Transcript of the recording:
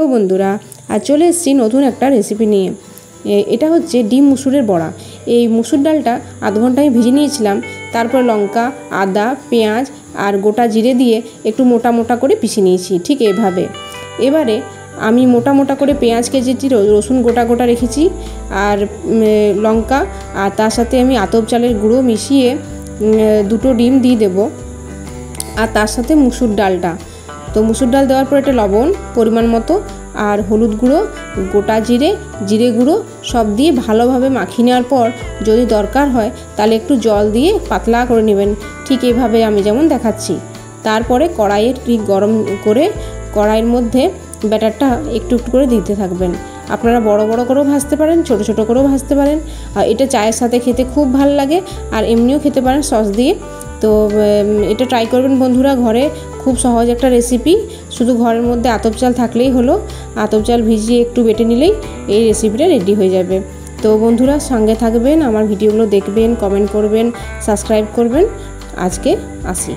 Hello বন্ধুরা, আজ চলে এসেছি নতুন একটা রেসিপি নিয়ে। এটা হচ্ছে ডিম মুসুরের বড়া। এই মুসুর ডালটা আধ ঘন্টা আমি ভিজে নিয়েছিলাম। তারপর লঙ্কা, আদা, পেঁয়াজ আর গোটা জিরে দিয়ে একটু মোটা মোটা করে পিষে নিয়েছি, ঠিক এভাবে। এবারে আমি মোটা মোটা করে পেঁয়াজ কেটেছি, রসুন গোটা গোটা রেখেছি আর লঙ্কা, আর তার সাথে আমি আতপ চালের গুঁড়ো মিশিয়ে দুটো ডিম দিয়ে দেবো, আর তার সাথে মুসুর ডালটা। তো মুসুর ডাল দেওয়ার পর এটা লবণ পরিমাণ মতো আর হলুদ গুঁড়ো, গোটা জিরে গুঁড়ো সব দিয়ে ভালোভাবে মাখিয়ে নেওয়ার পর যদি দরকার হয় তাহলে একটু জল দিয়ে পাতলা করে নেবেন, ঠিক এইভাবে আমি যেমন দেখাচ্ছি। তারপরে কড়াইয়ের গরম করে কড়াইয়ের মধ্যে ব্যাটারটা একটু একটু করে দিতে থাকবেন। আপনারা বড় বড় করেও ভাজতে পারেন, ছোট ছোট করেও ভাজতে পারেন। আর এটা চায়ের সাথে খেতে খুব ভালো লাগে, আর এমনিও খেতে পারেন সস দিয়ে। তো এটা ট্রাই করবেন বন্ধুরা ঘরে, খুব সহজ একটা রেসিপি। শুধু ঘরের মধ্যে আতপ চাল থাকলেই হলো, আতপ চাল ভিজিয়ে একটু বেটে নিলেই এই রেসিপিটা রেডি হয়ে যাবে। তো বন্ধুরা সঙ্গে থাকবেন, আমার ভিডিওগুলো দেখবেন, কমেন্ট করবেন, সাবস্ক্রাইব করবেন। আজকে আসি।